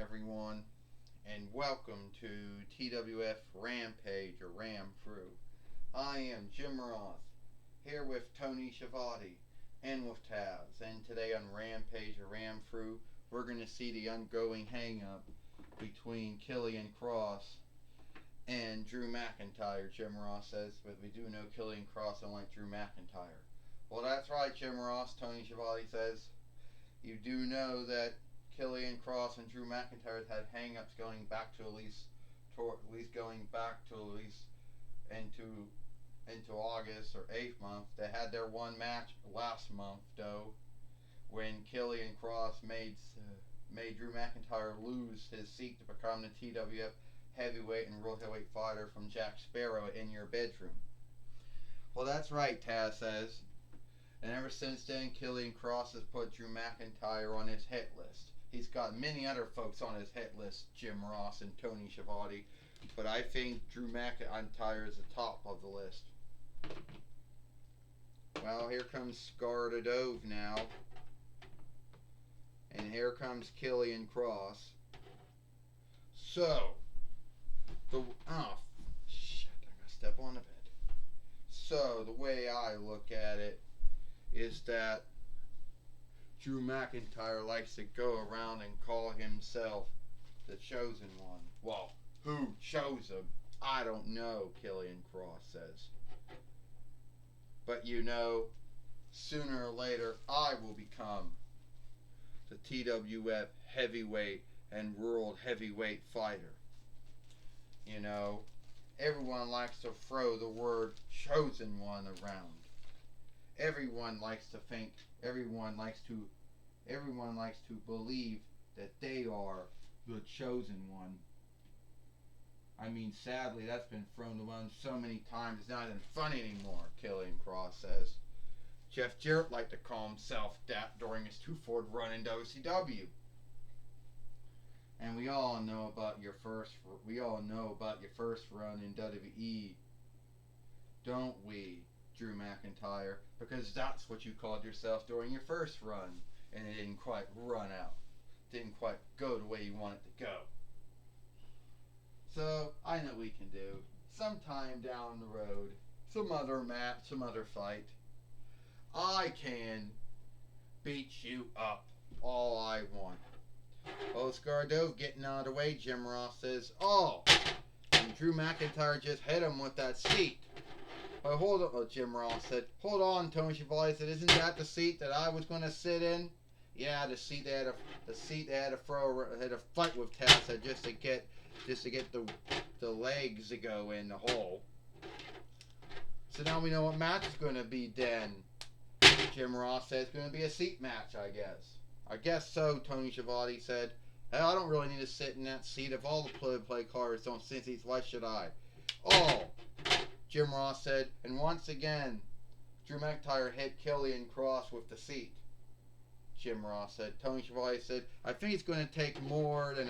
everyone, and welcome to TWF Rampage or Ram Through. I am Jim Roth, here with Tony Schiavone and with Taz, and today on Rampage or Ram Through, we're going to see the ongoing hang-up between Killian Cross and Drew McIntyre. Jim Ross says, but we do know Killian Cross unlike Drew McIntyre. Well, that's right, Jim Ross. Tony Schiavone says, you do know that Killian Cross and Drew McIntyre had hang-ups going back to at least into August or 8th month. They had their one match last month though, when Killian Cross made Drew McIntyre lose his seat to become the TWF heavyweight and world heavyweight fighter from Jack Sparrow in your bedroom. Well, that's right, Taz says. And ever since then, Killian Cross has put Drew McIntyre on his hit list. He's got many other folks on his hit list, Jim Ross and Tony Schiavone, but I think Drew McIntyre is the top of the list. Well, here comes Scar the Dove now. And here comes Killian Cross. So, I gotta step on the bed. So, the way I look at it is that Drew McIntyre likes to go around and call himself the chosen one. Well, who chose him? I don't know, Killian Cross says. But you know, sooner or later, I will become the TWF heavyweight and world heavyweight fighter. You know, everyone likes to throw the word chosen one around. Everyone likes to believe that they are the chosen one. I mean, sadly, that's been thrown around so many times, it's not even funny anymore, Killian Cross says. Jeff Jarrett liked to call himself that during his two-fold run in WCW. And we all know about your first run in WWE, don't we, Drew McIntyre? Because that's what you called yourself during your first run, and it didn't quite run out. Didn't quite go the way you want it to go. So, I know we can do. Sometime down the road, some other match, some other fight, I can beat you up all I want. Oscar Dove getting out of the way, Jim Ross says, oh, and Drew McIntyre just hit him with that seat. But hold on, Jim Ross said, hold on, Tony Schiavone said, isn't that the seat that I was going to sit in? Yeah, the seat they had to fight with Taz said just to get the legs to go in the hole. So now we know what match is going to be then. Jim Ross said it's going to be a seat match, I guess. I guess so, Tony Schiavone said. Hell, I don't really need to sit in that seat if all the play cards don't sit seats. Why should I? Oh, Jim Ross said, and once again, Drew McIntyre hit Killian Cross with the seat. Jim Ross said. Tony Schiavone said, I think it's going to take more than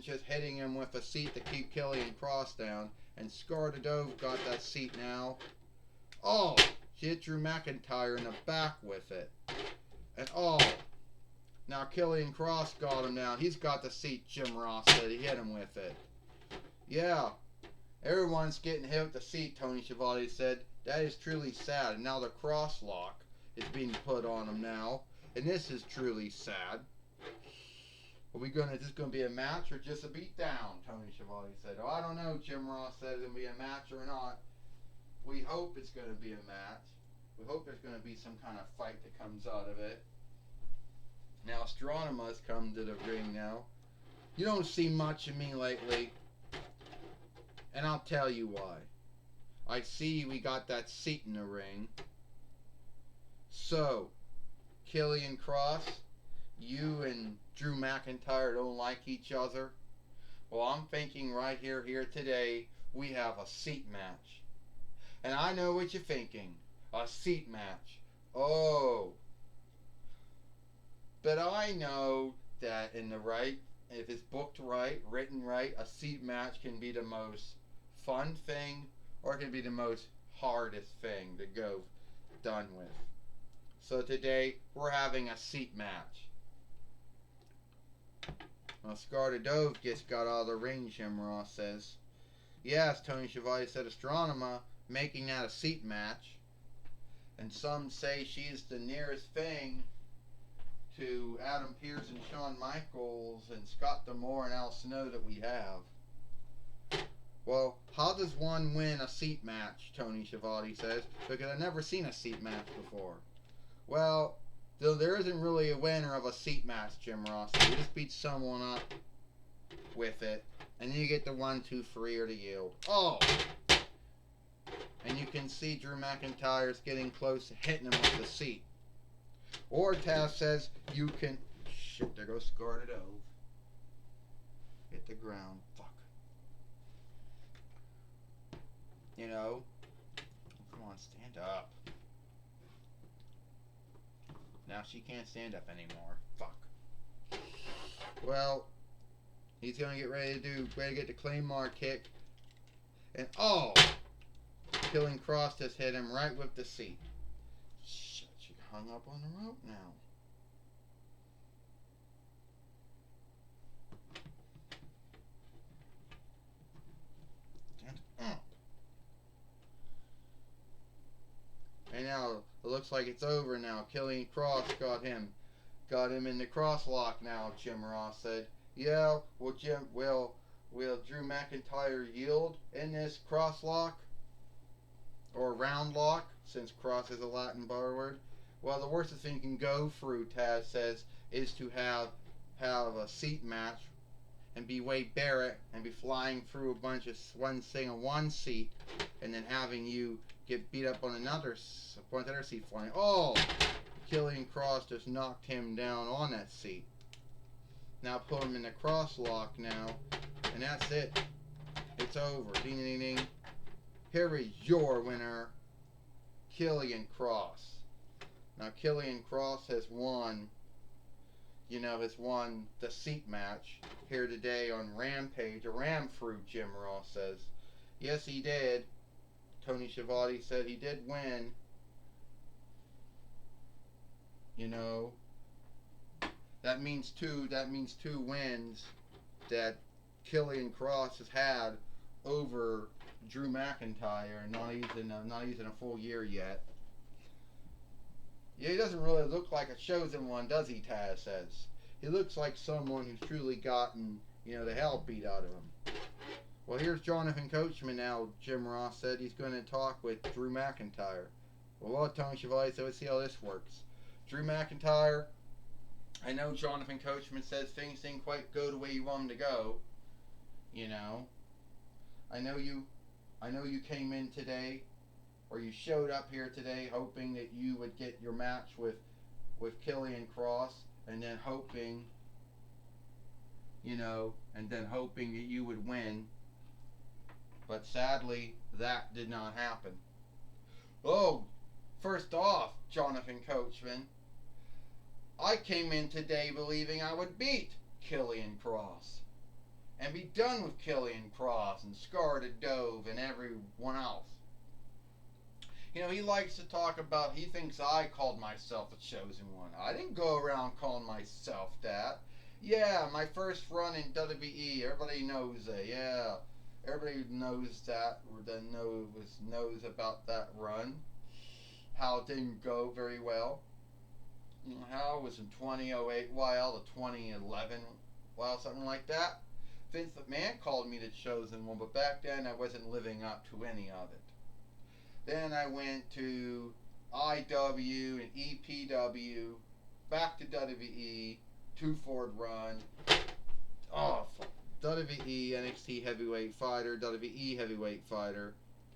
just hitting him with a seat to keep Killian Cross down. And Scar the Dove got that seat now. Oh, she hit Drew McIntyre in the back with it. And oh, now Killian Cross got him down. He's got the seat, Jim Ross said. He hit him with it. Yeah, everyone's getting hit with the seat, Tony Schiavone said. That is truly sad. And now the cross lock is being put on him now. And this is truly sad. Is this going to be a match or just a beatdown? Tony Schiavone said. Oh, I don't know, Jim Ross said it's going to be a match or not. We hope it's going to be a match. We hope there's going to be some kind of fight that comes out of it. Now, Stronima's come to the ring now. You don't see much of me lately. And I'll tell you why. I see we got that seat in the ring. So, Killian Cross, you and Drew McIntyre don't like each other? Well, I'm thinking right here today, we have a seat match. And I know what you're thinking. A seat match. Oh. But I know that if it's booked right, written right, a seat match can be the most fun thing or it can be the most hardest thing to go done with. So today we're having a seat match. Well, Scar the Dove just got out of the ring, Jim Ross says. Yes, Tony Schiavone said Astronema, making that a seat match. And some say she's the nearest thing to Adam Pearce and Shawn Michaels and Scott D'Amore and Al Snow that we have. Well, how does one win a seat match, Tony Schiavone says, because I've never seen a seat match before. Well, there isn't really a winner of a seat match, Jim Ross. You just beat someone up with it, and then you get the 1, 2, 3 or the yield. Oh! And you can see Drew McIntyre's getting close to hitting him with the seat. Or Taz says you can... Shit, there goes Scar the Dove. Hit the ground. Fuck. You know? Come on, stand up. Now she can't stand up anymore. Fuck. Well, he's gonna get ready to get the Claymore kick. And oh! Killing Cross just hit him right with the seat. Shit, she hung up on the rope now. Stand up. And now it looks like it's over now. Killing Cross got him in the cross lock now, Jim Ross said. Yeah, will Drew McIntyre yield in this cross lock? Or round lock, since cross is a Latin bar word. Well, the worst thing you can go through, Taz says, is to have a seat match and be Wade Barrett and be flying through a bunch of one seat and then having you get beat up on another seat flying. Oh! Killian Cross just knocked him down on that seat. Now put him in the cross lock now, and that's it. It's over. Ding ding ding. Here is your winner, Killian Cross. Now Killian Cross has won the seat match here today on Rampage. A ram fruit, Jim Ross says. Yes, he did. Tony Schiavone said he did win. You know, that means two wins that Killian Cross has had over Drew McIntyre, not even a full year yet. Yeah, he doesn't really look like a chosen one, does he, Taz says. He looks like someone who's truly gotten, the hell beat out of him. Well, here's Jonathan Coachman now, Jim Ross said he's going to talk with Drew McIntyre. Well, Tony Schiavone, so let's see how this works. Drew McIntyre, I know Jonathan Coachman says things didn't quite go the way you want them to go. I know you came in today, or you showed up here today hoping that you would get your match with Killian Cross, and then hoping that you would win. But sadly, that did not happen. Oh, first off, Jonathan Coachman, I came in today believing I would beat Killian Cross and be done with Killian Cross and Scar the Dove and everyone else. He likes to talk about, he thinks I called myself a chosen one. I didn't go around calling myself that. Yeah, my first run in WWE, everybody knows that, yeah. Everybody knows that, or knows about that run. How it didn't go very well. How it was in 2008, to 2011, something like that. Vince McMahon called me the chosen one, but back then I wasn't living up to any of it. Then I went to IW and EPW, back to WWE, 2-Ford run. Oh, fuck. WWE NXT heavyweight fighter, WWE heavyweight fighter,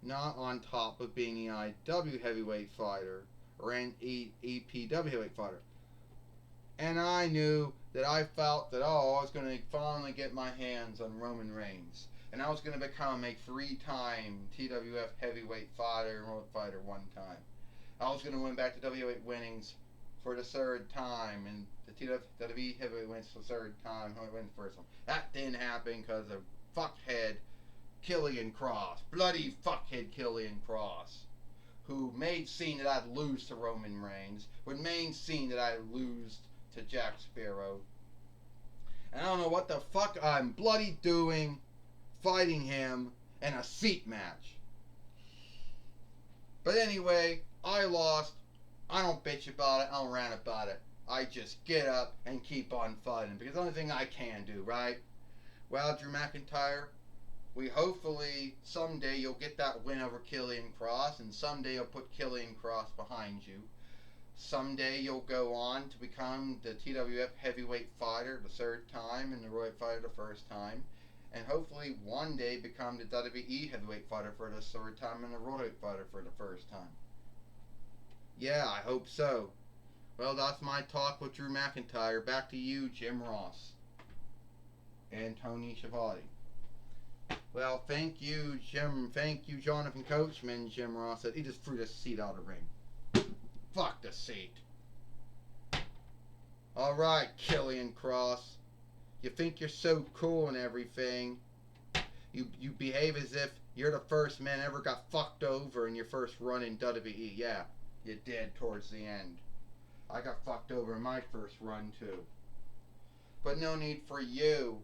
not on top of being the IW heavyweight fighter or an EPW heavyweight fighter. And I knew that I felt that, I was going to finally get my hands on Roman Reigns. And I was going to become a 3-time TWF heavyweight fighter and world fighter one time. I was going to win back to WWE winnings for the 3rd time, and the WWE heavyweight wins for the 3rd time. I win the first one. That didn't happen because of fuckhead Killian Cross. Bloody fuckhead Killian Cross. who made scene that I'd lose to Roman Reigns, would made scene that I'd lose to Jack Sparrow. And I don't know what the fuck I'm bloody doing fighting him in a seat match. But anyway, I lost. I don't bitch about it. I don't rant about it. I just get up and keep on fighting because the only thing I can do, right? Well, Drew McIntyre, we hopefully someday you'll get that win over Killian Cross, and someday you'll put Killian Cross behind you. Someday you'll go on to become the TWF heavyweight fighter the third time and the Royal fighter the first time. And hopefully one day become the WWE heavyweight fighter for the third time and the Royal fighter for the first time. Yeah, I hope so. Well, that's my talk with Drew McIntyre. Back to you, Jim Ross. And Tony Schiavone. Well, thank you, Jim. Thank you, Jonathan Coachman. Jim Ross said he just threw the seat out of the ring. Fuck the seat. Alright, Killian Cross. You think you're so cool and everything. You behave as if you're the first man ever got fucked over in your first run in WWE. Yeah, you did towards the end. I got fucked over in my first run too. But no need for you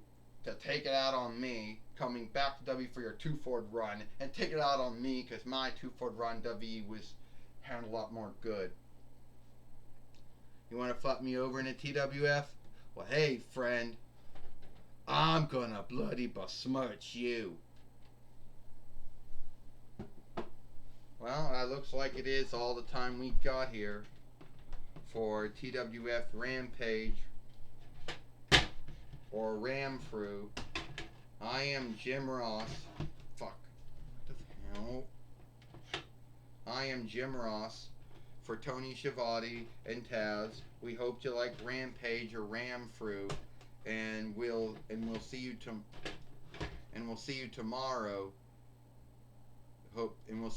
to take it out on me coming back to W for your 2-Ford run and take it out on me because my 2-Ford run W was handled a lot more good. You want to fuck me over in a TWF? Well, hey, friend, I'm gonna bloody besmirch you. Well, that looks like it is all the time we got here for TWF Rampage or Ramfru. I am Jim Ross. Fuck. What the hell? I am Jim Ross for Tony Schiavone and Taz. We hope you like Rampage or Ramfru, and we'll see you tomorrow. And we'll see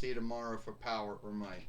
you tomorrow for Power or Might.